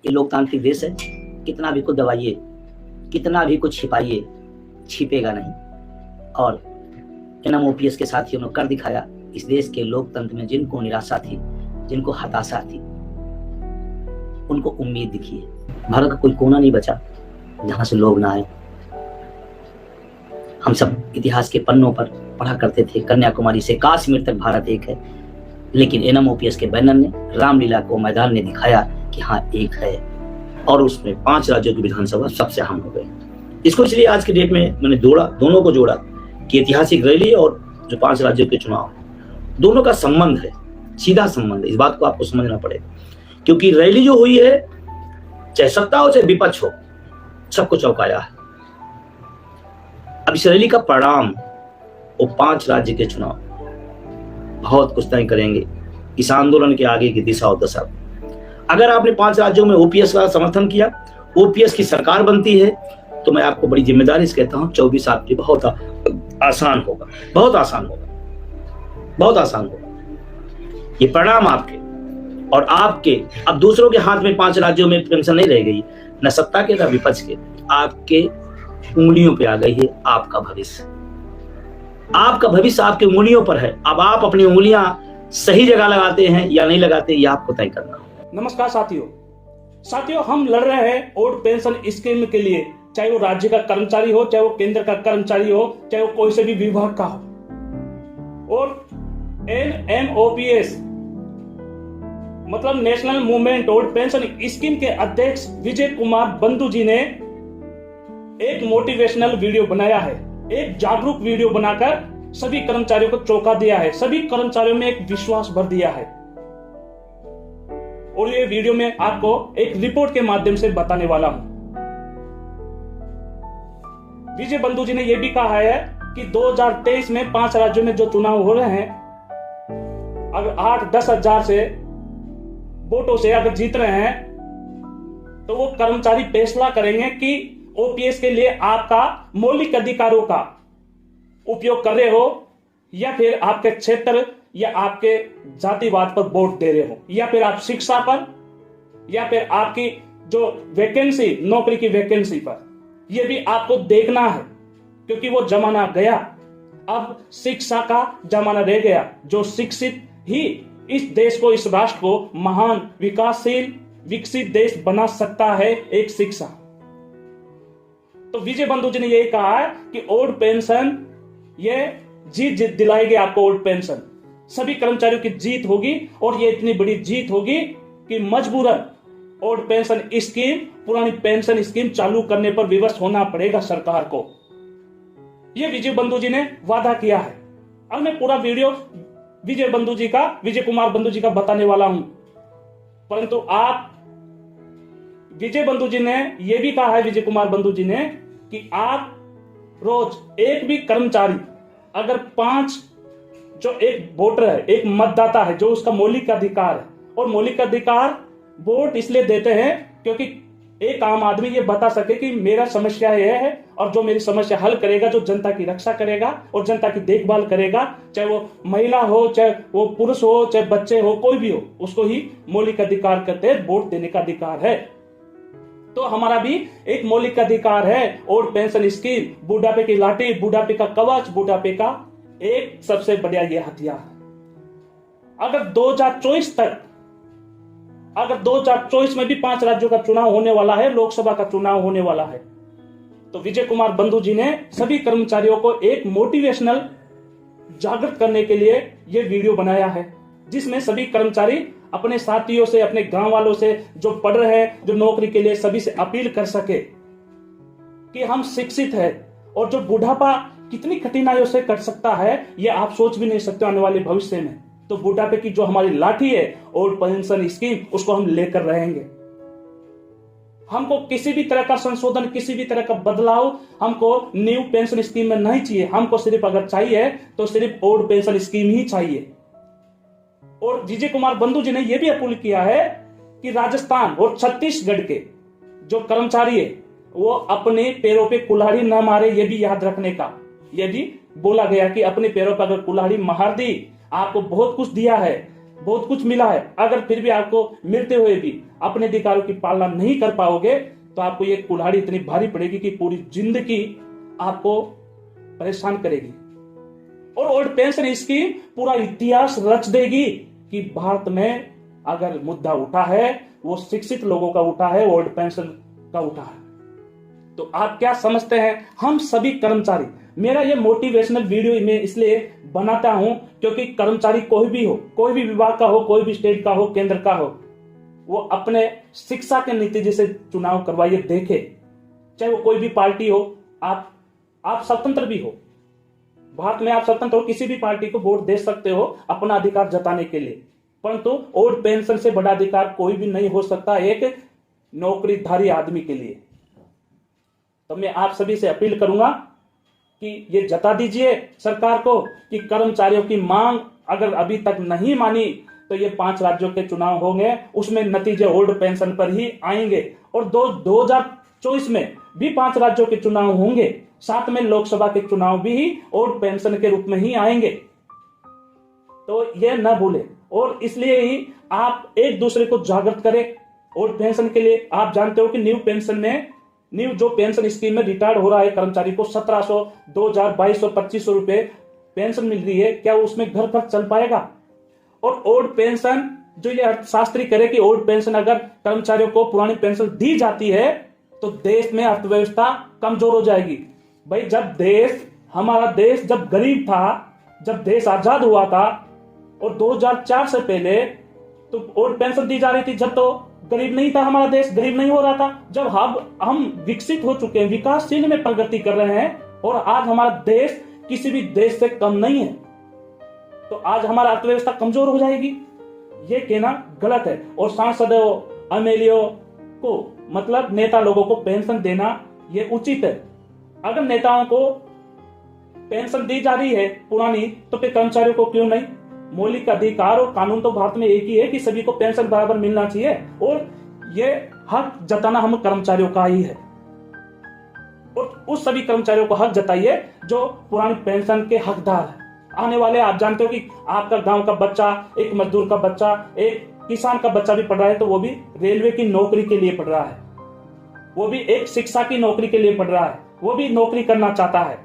ये लोकतांत्रिक देश है, कितना भी कुछ दबाइए, कितना भी कुछ छिपाइए, छिपेगा नहीं। और एनएमओपीएस के साथियों ने कर दिखाया। इस देश के लोकतंत्र में जिनको निराशा थी, जिनको हताशा थी, उनको उम्मीद दिखी है। भारत का कोई कोना नहीं बचा जहां से लोग ना आए। हम सब इतिहास के पन्नों पर पढ़ा करते थे, कन्याकुमारी से कश्मीर तक भारत एक है, लेकिन एनएमओपीएस के बैनर ने, रामलीला को मैदान ने दिखाया कि हाँ एक है, और उसमें 5 राज्यों की विधानसभा सबसे अहम हो गई। इसको इसलिए आज के डेट में मैंने दोनों को जोड़ा कि ऐतिहासिक रैली और जो 5 राज्यों के चुनाव, दोनों का संबंध है, सीधा संबंध है। इस बात को आपको समझना पड़ेगा, क्योंकि रैली जो हुई है, चाहे सत्ता हो चाहे विपक्ष हो, सबको चौंकाया है। अब इस रैली का परिणाम वो 5 राज्य के चुनाव बहुत कुछ तय करेंगे इस आंदोलन के आगे की दिशा और दशा। अगर आपने 5 राज्यों में ओपीएस का समर्थन किया, ओपीएस की सरकार बनती है, तो मैं आपको बड़ी जिम्मेदारी से कहता हूं 24 आपके लिए बहुत आसान होगा, बहुत आसान होगा, बहुत आसान होगा। ये परिणाम आपके और आपके अब दूसरों के हाथ में 5 राज्यों में पेंशन नहीं रह गई, न सत्ता के न विपक्ष के, आपके उंगलियों पे आ गई है आपका भविष्य। आपका भविष्य आपकी उंगलियों पर है। अब आप अपनी उंगलियां सही जगह लगाते हैं या नहीं लगाते, ये आपको तय करना। नमस्कार साथियों, हम लड़ रहे हैं ओल्ड पेंशन स्कीम के लिए, चाहे वो राज्य का कर्मचारी हो, चाहे वो केंद्र का कर्मचारी हो, चाहे वो कोई से भी विभाग का हो। और एनएमओपीएस मतलब national movement old pension scheme के अध्यक्ष विजय कुमार बंधु जी ने एक मोटिवेशनल वीडियो बनाया है, एक जागरूक वीडियो बनाकर सभी कर्मचारियों को चौंका दिया है, सभी कर्मचारियों में एक विश्वास भर दिया है। और ये वीडियो में आपको एक रिपोर्ट के माध्यम से बताने वाला हूं। विजय बंधु जी ने यह भी कहा है कि 2023 में 5 राज्यों में जो चुनाव हो रहे हैं, अगर 8-10 हजार से वोटों से अगर जीत रहे हैं, तो वो कर्मचारी फैसला करेंगे कि ओपीएस के लिए आपका मौलिक अधिकारों का उपयोग कर रहे हो, या फिर आपके क्षेत्र या आपके जातिवाद पर वोट दे रहे हो, या फिर आप शिक्षा पर, या फिर आपकी जो वैकेंसी, नौकरी की वैकेंसी पर। यह भी आपको देखना है, क्योंकि वो जमाना गया, अब शिक्षा का जमाना रह गया। जो शिक्षित ही इस देश को, इस राष्ट्र को महान, विकासशील, विकसित देश बना सकता है, एक शिक्षा। तो विजय बंधु जी ने यही कहा है कि ओल्ड पेंशन, ये जीत दिलाएगी आपको। ओल्ड पेंशन सभी कर्मचारियों की जीत होगी, और ये इतनी बड़ी जीत होगी कि मजबूरन ओल्ड पेंशन स्कीम, पुरानी पेंशन स्कीम चालू करने पर विवश होना पड़ेगा सरकार को। ये विजय बंधु जी ने वादा किया है। अब मैं पूरा वीडियो विजय कुमार बंधु जी का बताने वाला हूं, परंतु आप विजय बंधु जी ने यह भी कहा है, विजय कुमार बंधु जी ने, कि आप रोज एक भी कर्मचारी अगर 5 जो एक वोटर है, एक मतदाता है, जो उसका मौलिक अधिकार है, और मौलिक अधिकार वोट इसलिए देते हैं क्योंकि एक आम आदमी ये बता सके कि मेरा समस्या यह है, और जो मेरी समस्या हल करेगा, जो जनता की रक्षा करेगा और जनता की देखभाल करेगा, चाहे वो महिला हो, चाहे वो पुरुष हो, चाहे बच्चे हो, कोई भी हो, उसको ही मौलिक अधिकार कहते हैं, वोट देने का अधिकार है। तो हमारा भी एक मौलिक अधिकार है ओल्ड पेंशन स्कीम, बुढ़ापे की लाठी, बुढ़ापे का कवच, बुढ़ापे का एक सबसे बढ़िया ये हथियार। अगर 2024 में भी 5 राज्यों का चुनाव होने वाला है, लोकसभा का चुनाव होने वाला है, तो विजय कुमार बंधु जी ने सभी कर्मचारियों को एक मोटिवेशनल जागृत करने के लिए यह वीडियो बनाया है, जिसमें सभी कर्मचारी अपने साथियों से, अपने गांव वालों से, जो पढ़ रहे हैं, जो नौकरी के लिए, सभी से अपील कर सके कि हम शिक्षित हैं, और जो बुढ़ापा कितनी कठिनाइयों से कट सकता है, ये आप सोच भी नहीं सकते आने वाले भविष्य में। तो बुढ़ापे की जो हमारी लाठी है, ओल्ड पेंशन स्कीम, उसको हम लेकर रहेंगे। हमको किसी भी तरह का संशोधन, किसी भी तरह का बदलाव हमको न्यू पेंशन स्कीम में नहीं चाहिए। हमको सिर्फ अगर चाहिए तो सिर्फ ओल्ड पेंशन स्कीम ही चाहिए। और विजय कुमार बंधु जी ने यह भी अपील किया है कि राजस्थान और छत्तीसगढ़ के जो कर्मचारी है, वो अपने पैरों पे कुल्हाड़ी न मारे, ये भी याद रखने का। यह भी बोला गया कि अपने पैरों पर अगर कुल्हाड़ी मार दी, आपको बहुत कुछ दिया है, बहुत कुछ मिला है। अगर फिर भी आपको मिलते हुए भी अपने अधिकारों की पालना नहीं कर पाओगे तो आपको ये कुल्हाड़ी इतनी भारी पड़ेगी कि पूरी जिंदगी आपको परेशान करेगी। और ओल्ड पेंशन स्कीम पूरा इतिहास रच देगी कि भारत में अगर मुद्दा उठा है वो शिक्षित लोगों का उठा है, ओल्ड पेंशन का उठा है। तो आप क्या समझते हैं, हम सभी कर्मचारी, मेरा ये मोटिवेशनल वीडियो मैं इसलिए बनाता हूं क्योंकि कर्मचारी कोई भी हो, कोई भी विभाग का हो, कोई भी स्टेट का हो, केंद्र का हो, वो अपने शिक्षा के नतीजे से चुनाव करवाइए, देखे, चाहे वो कोई भी पार्टी हो। आप स्वतंत्र भी हो, भारत में आप स्वतंत्र हो, किसी भी पार्टी को वोट दे सकते हो अपना अधिकार जताने के लिए, परंतु ओल्ड पेंशन से बड़ा अधिकार कोई भी नहीं हो सकता एक नौकरीधारी आदमी के लिए। तो मैं आप सभी से अपील करूंगा कि ये जता दीजिए सरकार को कि कर्मचारियों की मांग अगर अभी तक नहीं मानी तो ये 5 राज्यों के चुनाव होंगे, उसमें नतीजे ओल्ड पेंशन पर ही आएंगे। और 2024 में भी 5 राज्यों के चुनाव होंगे, साथ में लोकसभा के चुनाव भी ओल्ड पेंशन के रूप में ही आएंगे। तो ये न भूले और इसलिए ही आप एक दूसरे को जागृत करें ओल्ड पेंशन के लिए। आप जानते हो कि न्यू पेंशन में, न्यू जो पेंशन स्कीम में रिटायर्ड हो रहा है कर्मचारी को 1700, 2000, 2200, 2500 रुपए पेंशन मिल रही है, क्या उसमें घर खर्च चल पाएगा? और ओल्ड पेंशन जो ये अर्थशास्त्री करे कि ओल्ड पेंशन अगर कर्मचारियों को पुरानी पेंशन दी जाती है तो देश में अर्थव्यवस्था कमजोर हो जाएगी। भाई हमारा देश जब गरीब था, जब देश आजाद हुआ था और 2004 से पहले तो ओल्ड पेंशन दी जा रही थी, जब तो गरीब नहीं था हमारा देश, गरीब नहीं हो रहा था। जब हम विकसित हो चुके हैं, विकासशील में प्रगति कर रहे हैं और आज हमारा देश किसी भी देश से कम नहीं है, तो आज हमारा अर्थव्यवस्था कमजोर हो जाएगी, ये कहना गलत है। और सांसदों, एमएलए को, मतलब नेता लोगों को पेंशन देना ये उचित है। अगर नेताओं को पेंशन दी जा रही है पुरानी तो फिर कर्मचारियों को क्यों नहीं? मौलिक अधिकार और कानून तो भारत में एक ही है कि सभी को पेंशन बराबर मिलना चाहिए और ये हक जताना हम कर्मचारियों का ही है। और उस सभी कर्मचारियों को हक जताइए जो पुरानी पेंशन के हकदार है। आने वाले, आप जानते हो कि आपका गांव का बच्चा, एक मजदूर का बच्चा, एक किसान का बच्चा भी पढ़ रहा है तो वो भी रेलवे की नौकरी के लिए पढ़ रहा है, वो भी एक शिक्षा की नौकरी के लिए पढ़ रहा है, वो भी नौकरी करना चाहता है,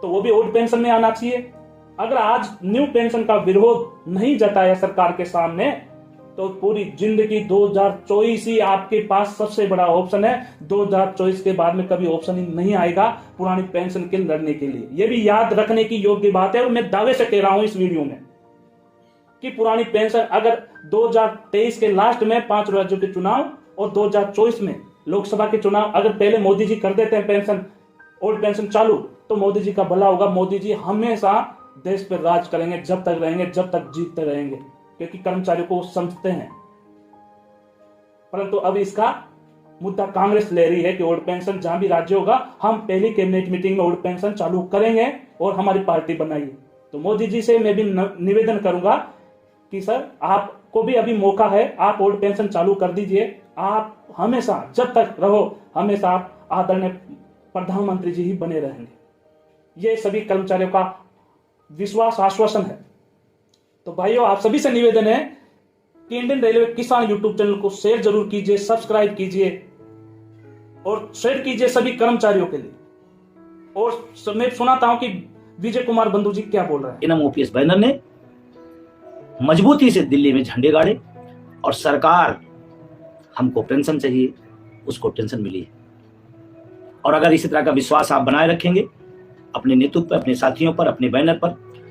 तो वो भी ओल्ड पेंशन में आना चाहिए। अगर आज न्यू पेंशन का विरोध नहीं जताया सरकार के सामने तो पूरी जिंदगी 2024 ही आपके पास सबसे बड़ा ऑप्शन है। 2024 के बाद में कभी ऑप्शन ही नहीं आएगा पुरानी पेंशन के लड़ने के लिए। यह भी याद रखने की योग्य बात है और मैं दावे से कह रहा हूं इस वीडियो में कि पुरानी पेंशन अगर 2023 के लास्ट में 5 राज्यों के चुनाव और 2024 में लोकसभा के चुनाव अगर पहले मोदी जी कर देते हैं पेंशन, ओल्ड पेंशन चालू, तो मोदी जी का भला होगा। मोदी जी हमेशा देश पर राज करेंगे जब तक रहेंगे, जब तक जीतते रहेंगे, क्योंकि कर्मचारियों को समझते हैं। परंतु अब इसका मुद्दा कांग्रेस ले रही है कि ओल्ड पेंशन जहां भी राज्य होगा हम पहली कैबिनेट मीटिंग में ओल्ड पेंशन चालू करेंगे और हमारी पार्टी बनाइए। तो मोदी जी से मैं भी निवेदन करूंगा कि सर आपको भी अभी मौका है, आप ओल्ड पेंशन चालू कर दीजिए। आप हमेशा जब तक रहो हमेशा आप आदरणीय प्रधानमंत्री जी ही बने रहेंगे। ये सभी कर्मचारियों का विश्वास आश्वासन है। तो भाइयों, आप सभी से निवेदन है कि इंडियन रेलवे किसान यूट्यूब चैनल को शेयर जरूर कीजिए, सब्सक्राइब कीजिए और शेयर कीजिए सभी कर्मचारियों के लिए। और मैं सुनाता हूं कि विजय कुमार बंधु जी क्या बोल रहे हैं। इनम ओपीएस बैनर ने मजबूती से दिल्ली में झंडे गाड़े और सरकार हमको पेंशन चाहिए, उसको टेंशन मिली है। और अगर इसी तरह का विश्वास आप बनाए रखेंगे अपने नेतृत्व पर, अपने साथियों पर, अपने बैनर पर,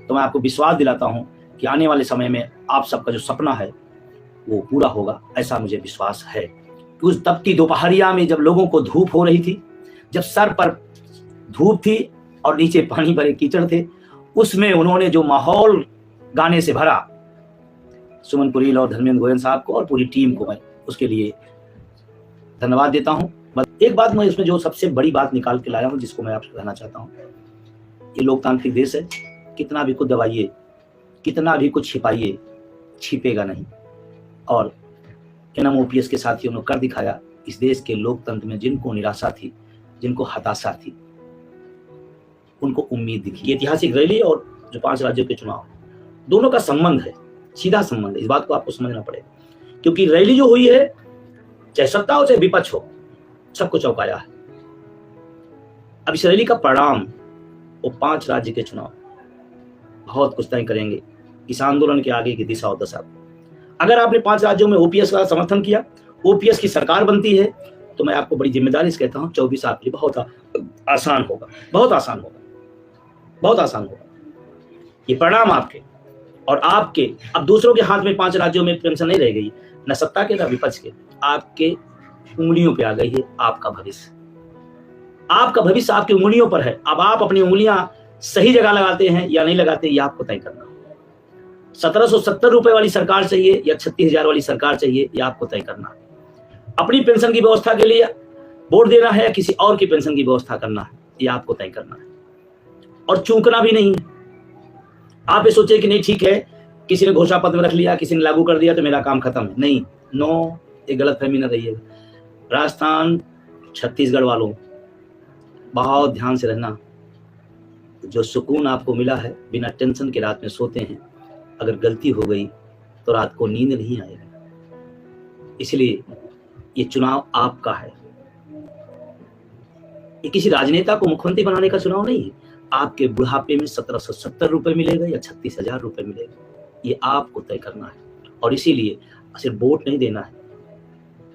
तो मैं आपको विश्वास दिलाता हूं कि आने वाले समय में आप सबका जो सपना है वो पूरा होगा, ऐसा मुझे विश्वास है। उस तपती दोपहरिया में जब लोगों को धूप हो रही थी, जब सर पर धूप थी और नीचे पानी भरे कीचड़ थे, उसमें उन्होंने जो माहौल गाने से भरा, सुमन पुरील और धर्मेंद्र गोयल साहब को और पूरी टीम को मैं उसके लिए धन्यवाद देता हूं। बस एक बात मैं इसमें जो सबसे बड़ी बात निकाल के लाया हूं, जिसको मैं आपसे कहना चाहता हूं, ये लोकतांत्रिक देश है, कितना भी कुछ दबाइए, कितना भी कुछ छिपाइए, छिपेगा नहीं। और एनएम ओपीएस के साथियों ने कर दिखाया। इस देश के लोकतंत्र में जिनको निराशा थी, जिनको हताशा थी, उनको उम्मीद दिखी। ऐतिहासिक रैली और जो 5 राज्यों के चुनाव, दोनों का संबंध है सीधा संबंध है। इस बात को आपको समझना पड़ेगा, क्योंकि रैली जो हुई है, चाहे सत्ता हो चाहे विपक्ष हो, सबको चौंकाया है। अब इस रैली का परिणाम वो 5 राज्य के चुनाव बहुत कुछ तय करेंगे इस आंदोलन के आगे की दिशा और दशा। अगर आपने 5 राज्यों में ओपीएस का समर्थन किया, ओपीएस की सरकार बनती है, तो मैं आपको बड़ी जिम्मेदारी से कहता हूं 24 आपके लिए बहुत आसान होगा, बहुत आसान होगा, बहुत आसान होगा। ये परिणाम आपके और आपके अब दूसरों के हाथ में 5 राज्यों में पेंशन नहीं रह गई, न सत्ता के न विपक्ष के, आपके उंगलियों पे आ गई है आपका भविष्य। आपका भविष्य आपकी उंगलियों पर है। अब आप अपनी उंगलियां सही जगह लगाते हैं या नहीं लगाते, ये आपको तय करना। 1770 रुपए वाली सरकार चाहिए या 36,000 वाली सरकार चाहिए, ये आपको तय करना। अपनी पेंशन की व्यवस्था के लिए वोट देना है या किसी और की पेंशन की व्यवस्था करना है, ये आपको तय करना है। और चूकना भी नहीं है। आप ये सोचे कि नहीं ठीक है, किसी ने घोषणा पत्र में रख लिया, किसी ने लागू कर दिया तो मेरा काम खत्म है। नहीं, नो, ये गलतफहमी न रहिएगा। राजस्थान छत्तीसगढ़ वालों, बहुत ध्यान से रहना। जो सुकून आपको मिला है, बिना टेंशन के रात में सोते हैं, अगर गलती हो गई तो रात को नींद नहीं आएगी। इसलिए ये चुनाव आपका है। ये किसी राजनेता को मुख्यमंत्री बनाने का चुनाव नहीं है। आपके बुढ़ापे में 1770 रुपए मिलेगा या 36,000 रुपए मिलेगा, ये आपको तय करना है। और इसीलिए सिर्फ वोट नहीं देना है।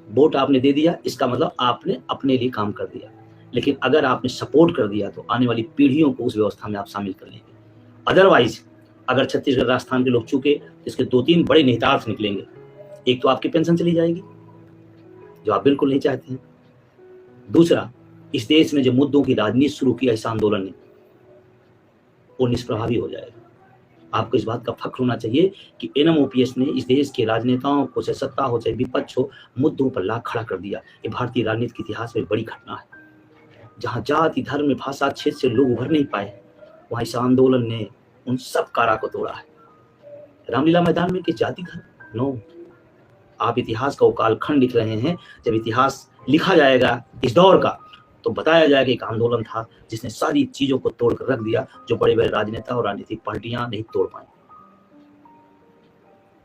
वोट आपने दे दिया, इसका मतलब आपने अपने लिए काम कर दिया। लेकिन अगर आपने सपोर्ट कर दिया तो आने वाली पीढ़ियों को उस व्यवस्था में आप शामिल कर लेंगे। अदरवाइज अगर छत्तीसगढ़ राजस्थान के लोग चूके तो इसके 2-3 बड़े निहितार्थ निकलेंगे। एक तो आपकी पेंशन चली जाएगी, जो आप बिल्कुल नहीं चाहते हैं। दूसरा, इस देश में जो मुद्दों की राजनीति शुरू किया इस आंदोलन ने, वो निष्प्रभावी हो जाएगा। आपको इस बात का फख्र होना चाहिए कि एनएमओपीएस ने इस देश के राजनेताओं को, चाहे सत्ता हो चाहे विपक्ष हो, मुद्दों पर ला खड़ा कर दिया। ये भारतीय राजनीति के इतिहास में बड़ी घटना है। जहां जाति, धर्म, भाषा, क्षेत्र से लोग उभर नहीं पाए, वहां इस आंदोलन ने उन सब कारा को तोड़ा है। रामलीला मैदान में किस जाति धर्म? नो। आप इतिहास का वो कालखंड लिख रहे हैं, जब इतिहास लिखा जाएगा इस दौर का, तो बताया जाएगा एक आंदोलन था जिसने सारी चीजों को तोड़कर रख दिया, जो बड़े बड़े राजनेता और राजनीतिक पार्टियां नहीं तोड़ पाए।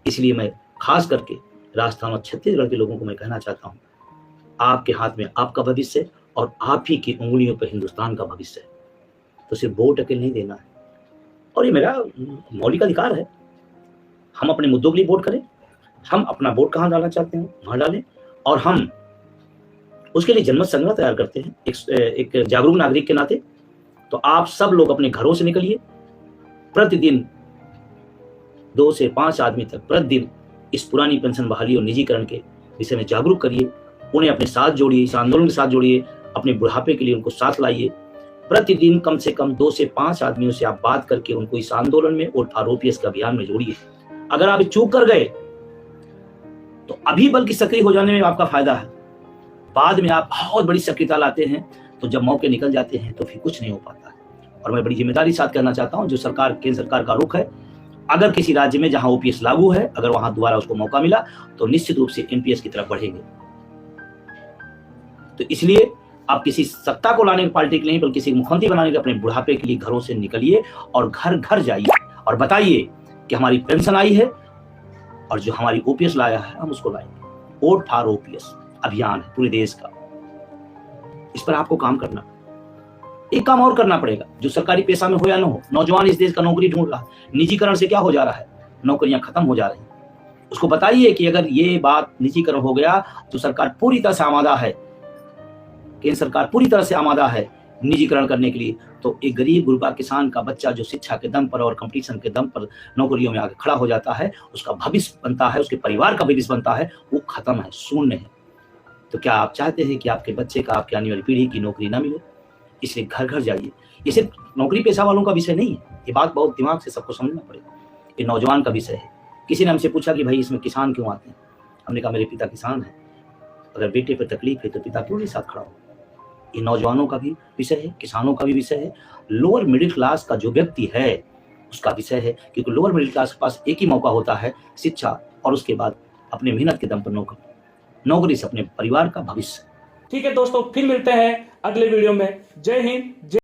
इसलिए मैं खास करके राजस्थान और छत्तीसगढ़ के लोगों को मैं कहना चाहता हूं, आपके हाथ में आपका भविष्य और आप ही की उंगलियों पर हिंदुस्तान का भविष्य है। तो सिर्फ वोट अकेले नहीं देना है। और ये मेरा मौलिक अधिकार है। हम अपने मुद्दों के लिए वोट करें, हम अपना वोट कहां डालना चाहते हैं वहां डालें, और हम उसके लिए जनमत संग्रह तैयार करते हैं एक जागरूक नागरिक के नाते। तो आप सब लोग अपने घरों से निकलिए, प्रतिदिन 2 से 5 आदमी तक प्रतिदिन इस पुरानी पेंशन बहाली और निजीकरण के विषय में जागरूक करिए, उन्हें अपने साथ जोड़िए, इस आंदोलन के साथ जोड़िए, अपने बुढ़ापे के लिए उनको साथ लाइए। प्रतिदिन कम से कम 2 से 5 आदमियों से आप बात करके उनको इस आंदोलन में और आरओपीएस के अभियान में जोड़िए। अगर आप चूक कर गए तो अभी बल्कि सक्रिय हो जाने में आपका फायदा है। बाद में आप बहुत बड़ी सक्रियता लाते हैं, तो जब मौके निकल जाते हैं तो फिर कुछ नहीं हो पाता है। और मैं बड़ी जिम्मेदारी साथ कहना चाहता हूं, जो सरकार, केंद्र सरकार का रुख है, अगर किसी राज्य में जहां ओपीएस लागू है, अगर वहां दोबारा उसको मौका मिला तो निश्चित रूप से एनपीएस की तरफ बढ़ेंगे। तो इसलिए आप किसी सत्ता को लाने की पार्टी के लिए नहीं, बल्कि किसी मुख्यमंत्री बनाने के अपने बुढ़ापे के लिए घरों से निकलिए और घर घर जाइए और बताइए कि हमारी पेंशन आई है और जो हमारी ओपीएस लाया है हम उसको लाएंगे। वोट फॉर ओपीएस अभियान है पूरे देश का। इस पर आपको काम करना, एक काम और करना पड़ेगा, जो सरकारी पेशा में हो या ना हो। नौजवान इस देश का नौकरी ढूंढ रहा है, निजीकरण से क्या हो जा रहा है, नौकरियां खत्म हो जा रही हैं। उसको बताइए कि अगर ये बात निजीकरण हो गया तो सरकार पूरी तरह से आमादा है, केंद्र सरकार पूरी तरह से आमादा है निजीकरण करने के लिए। तो एक गरीब गुरबा किसान का बच्चा जो शिक्षा के दम पर और कंपटीशन के दम पर नौकरियों में आगे खड़ा हो जाता है, उसका भविष्य बनता है, उसके परिवार का भविष्य बनता है, वो खत्म है, शून्य है। तो क्या आप चाहते हैं कि आपके बच्चे का, आपकी आने वाली पीढ़ी की नौकरी ना मिले? इसलिए घर घर जाइए। ये सिर्फ नौकरी पेशा वालों का विषय नहीं है, ये बात बहुत दिमाग से सबको समझना पड़ेगा। ये नौजवान का विषय है। किसी ने हमसे पूछा कि भाई इसमें किसान क्यों आते हैं? हमने कहा मेरे पिता किसान है, अगर बेटे पर तकलीफ है तो पिता क्यों नहीं साथ खड़ा हो? ये नौजवानों का भी विषय है, किसानों का भी विषय है, लोअर मिडिल क्लास का जो व्यक्ति है उसका विषय है। क्योंकि लोअर मिडिल क्लास के पास एक ही मौका होता है, शिक्षा, और उसके बाद अपने मेहनत के दम पर नौकरी से अपने परिवार का भविष्य। ठीक है दोस्तों, फिर मिलते हैं अगले वीडियो में। जय हिंद।